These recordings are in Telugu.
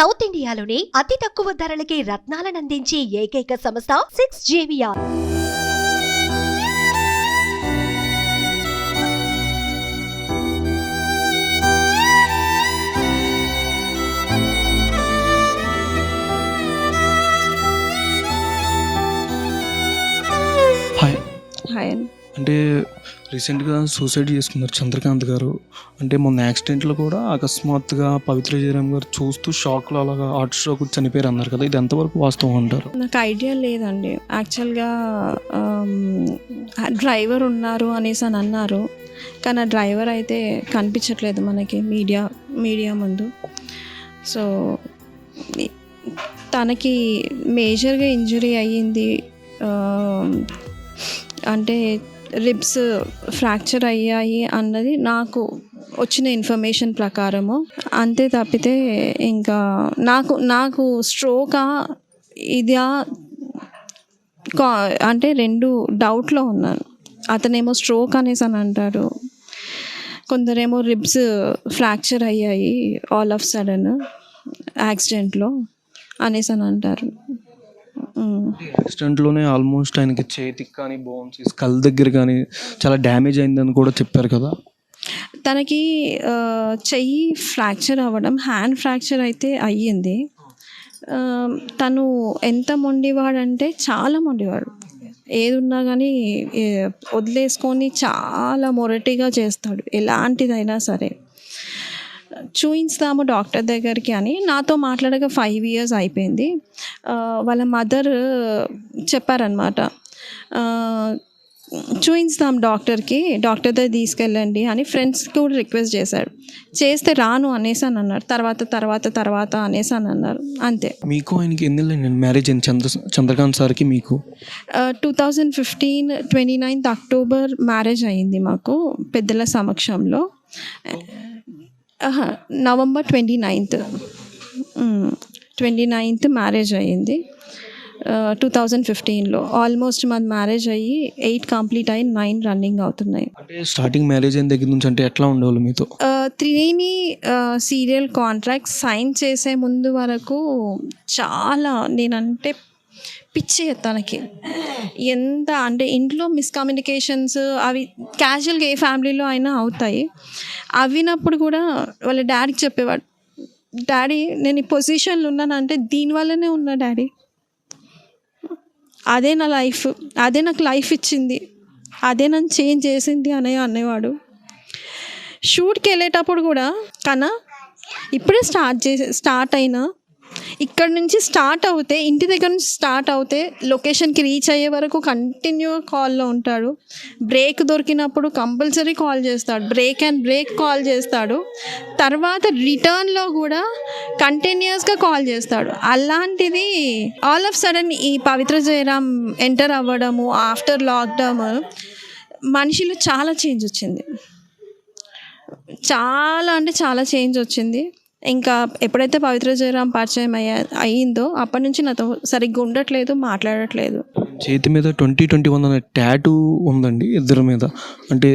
సౌత్ ఇండియాలోని అతి తక్కువ ధరలకి రత్నాలనందించే ఏకైక సంస్థ 6JVR. Hi hi. అంటే రీసెంట్గా సూసైడ్ చేసుకున్నారు చంద్రకాంత్ గారు. అంటే మొన్న యాక్సిడెంట్లో కూడా అకస్మాత్తుగా పవిత్ర జయరామ్ గారు చూస్తూ షాక్లో అలాగా హార్ట్ స్ట్రోక్ చనిపోయారు అన్నారు కదా, ఇది ఎంతవరకు వాస్తవం అంటారు? నాకు ఐడియా లేదండి. యాక్చువల్గా డ్రైవర్ ఉన్నారు అనేసి అని అన్నారు, కానీ ఆ డ్రైవర్ అయితే కనిపించట్లేదు మనకి మీడియా ముందు. సో తనకి మేజర్గా ఇంజరీ అయ్యింది, అంటే రిబ్స్ ఫ్రాక్చర్ అయ్యాయి అన్నది నాకు వచ్చిన ఇన్ఫర్మేషన్ ప్రకారము. అంతే తప్పితే ఇంకా నాకు స్ట్రోకా ఇదా అంటే రెండు డౌట్లో ఉన్నాను. అతనేమో స్ట్రోక్ అనేసి అని అంటారు, కొందరేమో రిబ్స్ ఫ్రాక్చర్ అయ్యాయి ఆల్ ఆఫ్ సడన్ యాక్సిడెంట్లో అనేసి అని అంటారు. యాక్సిడెంట్లోనే ఆల్మోస్ట్ ఆయనకి చేతికి కానీ బోన్స్ స్కల్ దగ్గర కానీ చాలా డ్యామేజ్ అయిందని కూడా చెప్పారు కదా. తనకి చెయ్యి ఫ్రాక్చర్ అవ్వడం, హ్యాండ్ ఫ్రాక్చర్ అయితే అయ్యింది. తను ఎంత మొండివాడంటే చాలా మొండివాడు. ఏది ఉన్నా కానీ వదిలేసుకొని చాలా మొరటిగా చేస్తాడు, ఎలాంటిదైనా సరే. చూయించుదాము డాక్టర్ దగ్గరికి అని నాతో మాట్లాడక 5 years అయిపోయింది. వాళ్ళ మదర్ చెప్పారనమాట, చూయించుదాం డాక్టర్ దగ్గర తీసుకెళ్ళండి అని ఫ్రెండ్స్కి కూడా రిక్వెస్ట్ చేస్తే రాను అనేసి అని అన్నారు. తర్వాత అనేసి అని అన్నారు. అంతే. మీకు ఆయనకి ఎన్ని మ్యారేజ్ అయింది చంద్రకాంత్ సార్కి? మీకు 2015 29th October మ్యారేజ్ అయ్యింది మాకు పెద్దల సమక్షంలో. November 29th మ్యారేజ్ అయ్యింది 2015లో. ఆల్మోస్ట్ మాది మ్యారేజ్ అయ్యి 8 కంప్లీట్ అయ్యి 9 రన్నింగ్ అవుతున్నాయి. అంటే స్టార్టింగ్ మ్యారేజ్ అయిన దగ్గర నుంచి అంటే ఎట్లా ఉండేవాళ్ళు మీతో? త్రినేని సీరియల్ కాంట్రాక్ట్ సైన్ చేసే ముందు వరకు చాలా నేనంటే పిచ్చి తనకి. ఎంత అంటే ఇంట్లో మిస్కమ్యూనికేషన్స్ అవి క్యాజువల్గా ఏ ఫ్యామిలీలో అయినా అవుతాయి. అవినప్పుడు కూడా వాళ్ళ డాడీకి చెప్పేవాడు, డాడీ నేను ఈ పొజిషన్లో ఉన్నానంటే దీనివల్లనే ఉన్నా డాడీ, అదే నా లైఫ్, అదే నాకు లైఫ్ ఇచ్చింది, అదే నన్ను చేంజ్ చేసింది అనేవాడు. షూట్కి వెళ్ళేటప్పుడు కూడా కన్నా ఇప్పుడే స్టార్ట్ అయినా ఇక్కడ నుంచి స్టార్ట్ అవుతే, ఇంటి దగ్గర నుంచి స్టార్ట్ అవుతే లొకేషన్కి రీచ్ అయ్యే వరకు కంటిన్యూగా కాల్లో ఉంటాడు. బ్రేక్ దొరికినప్పుడు కంపల్సరీ కాల్ చేస్తాడు, బ్రేక్ కాల్ చేస్తాడు. తర్వాత రిటర్న్లో కూడా కంటిన్యూస్గా కాల్ చేస్తాడు. అలాంటిది ఆల్ ఆఫ్ సడన్ ఈ పవిత్ర జయరామ్ ఎంటర్ అవ్వడము ఆఫ్టర్ లాక్డౌన్ మనిషిలో చాలా చేంజ్ వచ్చింది. చాలా అంటే చాలా చేంజ్ వచ్చింది. ఇంకా ఎప్పుడైతే పవిత్ర జయరామ్ పరిచయం అయ్యిందో అప్పటి నుంచి నాతో సరిగ్గా ఉండట్లేదు, మాట్లాడట్లేదు. చేతి మీద 2021 అనే టాటూ ఉందండి ఇద్దరి మీద, అంటే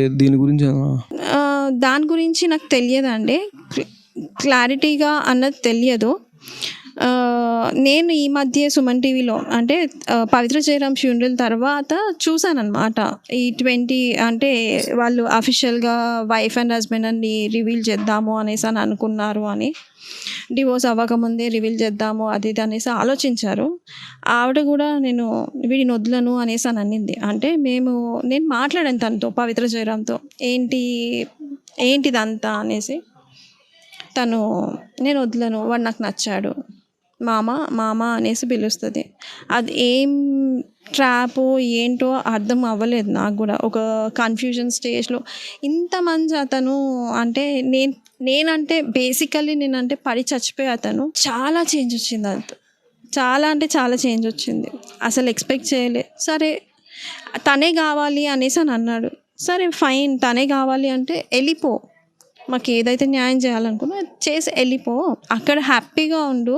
దాని గురించి నాకు తెలియదండి, క్లారిటీగా అన్నది తెలియదు. నేను ఈ మధ్య సుమన్ టీవీలో అంటే పవిత్ర జయరామ్ ఫ్యూనరల్ తర్వాత చూశానన్నమాట. ఈ 20 అంటే వాళ్ళు అఫీషియల్గా వైఫ్ అండ్ హస్బెండ్ అని రివీల్ చేద్దాము అనేసి అని అనుకున్నారు, అని డివోర్స్ అవ్వకముందే రివీల్ చేద్దాము అది ఇది అనేసి ఆలోచించారు. ఆవిడ కూడా నేను వీడిని వదలను అనేసి అని అనింది. అంటే నేను మాట్లాడాను తనతో, పవిత్ర జయరామ్తో, ఏంటిదంతా అనేసి. తను నేను వదలను, వాడు నాకు నచ్చాడు, మామ అనేసి పిలుస్తుంది. అది ఏం ట్రాప్ ఏంటో అర్థం అవ్వలేదు నాకు కూడా. ఒక కన్ఫ్యూజన్ స్టేజ్లో ఇంతమంది అతను అంటే నేనంటే బేసికల్లీ నేనంటే పడి చచ్చిపోయి అతను చాలా చేంజ్ వచ్చింది. అంత చాలా అంటే చాలా చేంజ్ వచ్చింది, అసలు ఎక్స్పెక్ట్ చేయలే. సరే తనే కావాలి అనేసి అని అన్నాడు. సరే ఫైన్, తనే కావాలి అంటే వెళ్ళిపో, మాకు ఏదైతే న్యాయం చేయాలనుకున్నా చేసి వెళ్ళిపో, అక్కడ హ్యాపీగా ఉండు,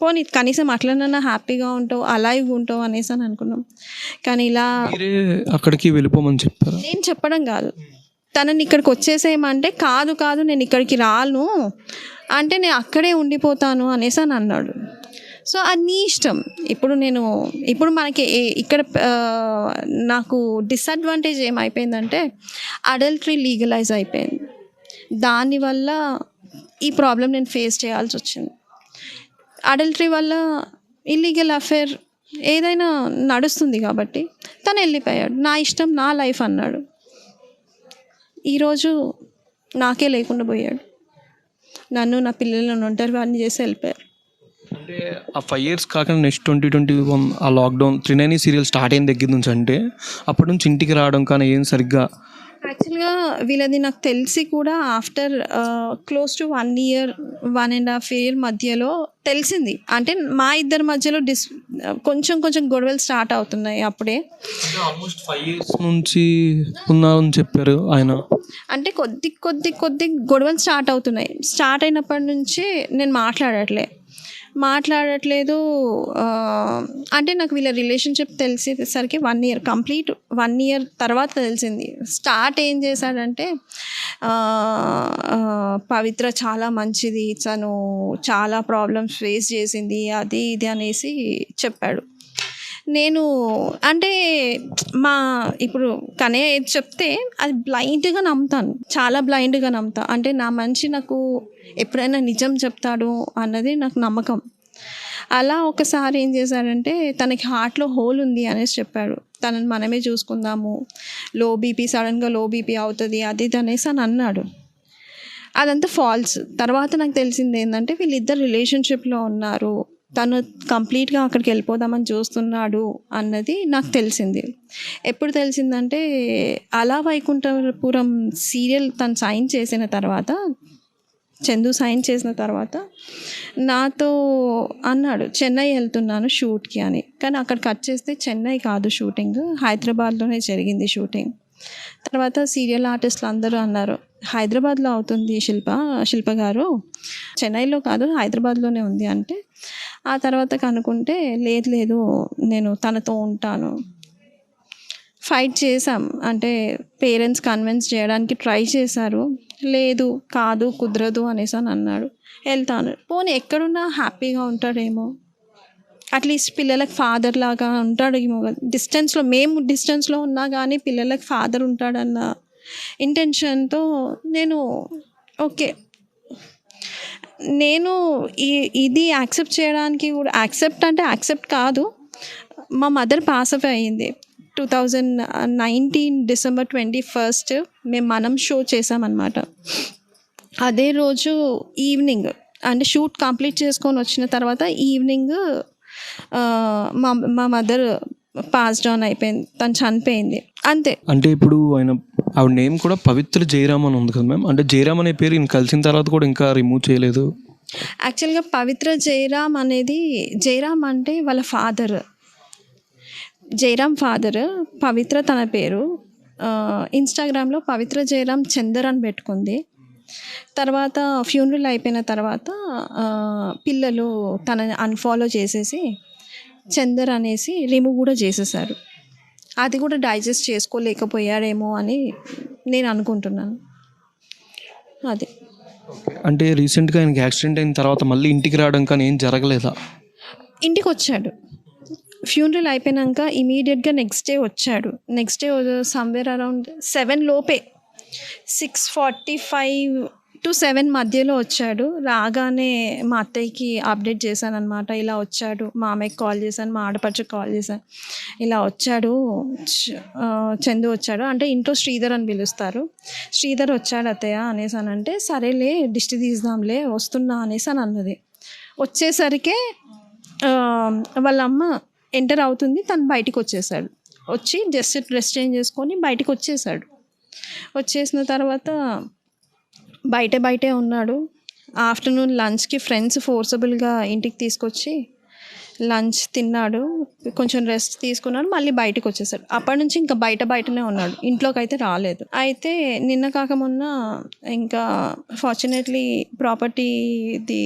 పోనీ కనీసం అట్లనన్నా హ్యాపీగా ఉంటావు, అలైవ్ ఉంటావు అనేసి అని అనుకున్నాం. కానీ ఇలా అక్కడికి వెళ్ళిపోమని చెప్పారు. నేను చెప్పడం కాదు, తనని ఇక్కడికి వచ్చేసేయమంటే కాదు కాదు నేను ఇక్కడికి రాను అంటే నేను అక్కడే ఉండిపోతాను అనేసి అని అన్నాడు. సో అది నీ ఇష్టం. ఇప్పుడు మనకి ఇక్కడ నాకు డిసడ్వాంటేజ్ ఏమైపోయిందంటే అడల్టరీ లీగలైజ్ అయిపోయింది. దానివల్ల ఈ ప్రాబ్లం నేను ఫేస్ చేయాల్సి వచ్చింది. అడల్టరీ వల్ల ఇల్లీగల్ అఫేర్ ఏదైనా నడుస్తుంది కాబట్టి తను వెళ్ళిపోయాడు. నా ఇష్టం నా లైఫ్ అన్నాడు. ఈరోజు నాకే లేకుండా పోయాడు. నన్ను నా పిల్లలను ఒంటరివాడిని చేసి వెళ్ళిపోయారు. అంటే ఆ 5 years కాకుండా నెక్స్ట్ 2021 ఆ లాక్డౌన్ 390 సీరియల్ స్టార్ట్ అయిన దగ్గర నుంచి అంటే అప్పటి నుంచి ఇంటికి రావడం కానీ ఏం సరిగ్గా యాక్చువల్గా వీళ్ళది నాకు తెలిసి కూడా after close to 1 year 1.5 year మధ్యలో తెలిసింది. అంటే మా ఇద్దరి మధ్యలో కొంచెం కొంచెం గొడవలు స్టార్ట్ అవుతున్నాయి అప్పుడే. ఆల్మోస్ట్ 5 years నుంచి ఉన్నారని చెప్పారు ఆయన. అంటే కొద్ది గొడవలు స్టార్ట్ అవుతున్నాయి. స్టార్ట్ అయినప్పటి నుంచి నేను మాట్లాడట్లేదు. అంటే నాకు వీళ్ళ రిలేషన్షిప్ తెలిసేసరికి 1 year కంప్లీట్ 1 year తర్వాత తెలిసింది. స్టార్ట్ ఏం చేశాడంటే పవిత్ర చాలా మంచిది, తను చాలా ప్రాబ్లమ్స్ ఫేస్ చేసింది, అది ఇది అనేసి చెప్పాడు. నేను అంటే ఇప్పుడు కనే ఏది చెప్తే అది బ్లైండ్గా నమ్ముతాను, చాలా బ్లైండ్గా నమ్ముతా. అంటే నా మనిషి నాకు ఎప్పుడైనా నిజం చెప్తాడు అన్నది నాకు నమ్మకం. అలా ఒకసారి ఏం చేశాడంటే తనకి హార్ట్లో హోల్ ఉంది అనేసి చెప్పాడు. తనని మనమే చూసుకుందాము, సడన్గా లో బీపీ అవుతుంది అది ఇది అనేసి అని అన్నాడు. అదంతా ఫాల్స్. తర్వాత నాకు తెలిసింది ఏంటంటే వీళ్ళిద్దరు రిలేషన్షిప్లో ఉన్నారు, తను కంప్లీట్గా అక్కడికి వెళ్ళిపోదామని చూస్తున్నాడు అన్నది నాకు తెలిసింది. ఎప్పుడు తెలిసిందంటే అలా వైకుంఠపురం సీరియల్ తను సైన్ చేసిన తర్వాత, చందు సైన్ చేసిన తర్వాత నాతో అన్నాడు చెన్నై వెళ్తున్నాను షూట్కి అని. కానీ అక్కడ కట్ చేస్తే చెన్నై కాదు షూటింగ్, హైదరాబాద్లోనే జరిగింది షూటింగ్. తర్వాత సీరియల్ ఆర్టిస్టులు అందరూ అన్నారు హైదరాబాద్లో అవుతుంది శిల్ప గారు, చెన్నైలో కాదు హైదరాబాద్లోనే ఉంది అంటే, ఆ తర్వాత కనుక్కుంటే లేదు నేను తనతో ఉంటాను. ఫైట్ చేసాం, అంటే పేరెంట్స్ కన్విన్స్ చేయడానికి ట్రై చేశారు, లేదు కాదు కుదరదు అనేసి అని అన్నాడు. వెళ్తాను, పోనీ ఎక్కడున్నా హ్యాపీగా ఉంటాడేమో, అట్లీస్ట్ పిల్లలకు ఫాదర్ లాగా ఉంటాడేమో. మేము డిస్టెన్స్లో ఉన్నా కానీ పిల్లలకు ఫాదర్ ఉంటాడన్న ఇంటెన్షన్తో నేను ఓకే. నేను ఇది యాక్సెప్ట్ చేయడానికి కూడా యాక్సెప్ట్ కాదు. మా మదర్ పాస్ అవే అయ్యింది 2019 December 21 మేము మనం షో చేసామన్నమాట. అదే రోజు ఈవినింగ్, అంటే షూట్ కంప్లీట్ చేసుకొని వచ్చిన తర్వాత ఈవినింగ్ మా మదర్ పాస్డ్ ఆన్ అయిపోయింది, తను చనిపోయింది అంతే. అంటే ఇప్పుడు ఆవిడ నేమ్ కూడా పవిత్ర జయరామ్ అని ఉంది కదా మ్యామ్. అంటే జయరామ్ అనే పేరు ఈయన కలిసిన తర్వాత కూడా ఇంకా రిమూవ్ చేయలేదు. యాక్చువల్గా పవిత్ర జయరామ్ అనేది, జయరామ్ అంటే వాళ్ళ ఫాదర్, జయరామ్ ఫాదర్, పవిత్ర తన పేరు. ఇన్స్టాగ్రామ్లో పవిత్ర జయరామ్ చందర్ అని పెట్టుకుంది. తర్వాత ఫ్యూనరల్ అయిపోయిన తర్వాత పిల్లలు తనని అన్ఫాలో చేసేసి చందర్ అనేసి రిమూవ్ కూడా చేసేసారు. అది కూడా డైజెస్ట్ చేసుకోలేకపోయాడేమో అని నేను అనుకుంటున్నాను. అది అంటే రీసెంట్గా ఆయనకి యాక్సిడెంట్ అయిన తర్వాత మళ్ళీ ఇంటికి రావడం కానీ ఏం జరగలేదా? ఇంటికి వచ్చాడు, ఫ్యూనరల్ అయిపోయాక ఇమీడియట్గా నెక్స్ట్ డే వచ్చాడు. నెక్స్ట్ డే సమ్వేర్ అరౌండ్ 7 లోపే, 6:45 to 7 మధ్యలో వచ్చాడు. రాగానే మా అత్తయ్యకి అప్డేట్ చేశాను అనమాట, ఇలా వచ్చాడు. మా అమ్మకి కాల్ చేశాను, మా ఆడపడుచుకి కాల్ చేశాను, ఇలా వచ్చాడు చందు వచ్చాడు అంటే. ఇంట్లో శ్రీధర్ అని పిలుస్తారు, శ్రీధర్ వచ్చాడు అత్తయ్య అనేసి అని అంటే, సరేలే దిష్టి తీద్దాంలే వస్తున్నా అనేసి అని అన్నది. వచ్చేసరికి వాళ్ళ అమ్మ ఎంటర్ అవుతుంది, తను బయటికి వచ్చేసాడు. వచ్చి జస్ట్ డ్రెస్ చేంజ్ చేసుకొని బయటికి వచ్చేసాడు. వచ్చేసిన తర్వాత బయటే ఉన్నాడు. ఆఫ్టర్నూన్ లంచ్కి ఫ్రెండ్స్ ఫోర్సబుల్గా ఇంటికి తీసుకొచ్చి లంచ్ తిన్నాడు, కొంచెం రెస్ట్ తీసుకున్నాడు, మళ్ళీ బయటకు వచ్చేసాడు. అప్పటి నుంచి ఇంకా బయటనే ఉన్నాడు, ఇంట్లోకి అయితే రాలేదు. అయితే నిన్న కాక మొన్న ఇంకా ఫార్చునేట్లీ ప్రాపర్టీది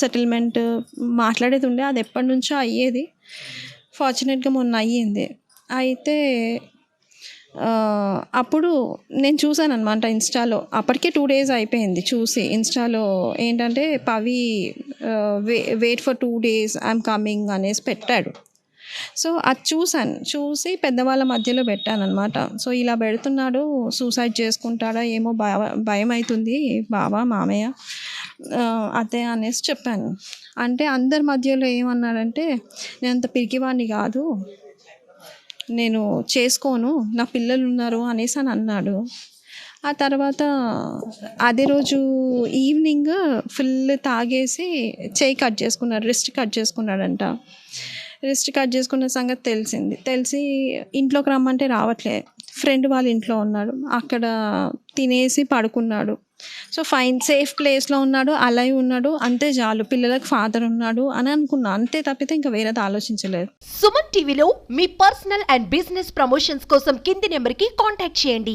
సెటిల్మెంట్ మాట్లాడేది ఉండే, అది ఎప్పటి నుంచో అయ్యేది. ఫార్చునేట్గా మొన్న అయ్యింది. అయితే అప్పుడు నేను చూసాను అనమాట ఇన్స్టాలో. అప్పటికే 2 days అయిపోయింది చూసి. ఇన్స్టాలో ఏంటంటే Pavi wait for 2 days I'm coming అనేసి పెట్టాడు. సో అది చూసాను. చూసి పెద్దవాళ్ళ మధ్యలో పెట్టానమాట. సో ఇలా పెడుతున్నాడు, సూసైడ్ చేసుకుంటాడా ఏమో భయం అవుతుంది బావ, మామయ్య, అత్తయ్య అనేసి చెప్పాను. అంటే అందరి మధ్యలో ఏమన్నాడంటే, నేను అంత పిరికివాడిని కాదు, నేను చేసుకోను, నా పిల్లలు ఉన్నారు అనేసి అని అన్నాడు. ఆ తర్వాత అదే రోజు ఈవినింగ్ ఫుల్ తాగేసి చేయి కట్ చేసుకున్నాడు, రిస్ట్ కట్ చేసుకున్నాడంట. రిస్ట్ కట్ చేసుకున్న సంగతి తెలిసి ఇంట్లోకి రమ్మంటే రావట్లే. ఫ్రెండ్ వాళ్ళ ఇంట్లో ఉన్నాడు, అక్కడ తినేసి పడుకున్నాడు. సో ఫైన్, సేఫ్ ప్లేస్లో ఉన్నాడు, అలైవ్ ఉన్నాడు, అంతే చాలు, పిల్లలకు ఫాదర్ ఉన్నాడు అని అనుకున్నా. అంతే తప్పితే ఇంకా వేరేది ఆలోచించలేదు. సుమన్ టీవీలో మీ పర్సనల్ అండ్ బిజినెస్ ప్రమోషన్స్ కోసం కింది నెంబర్కి కాంటాక్ట్ చేయండి.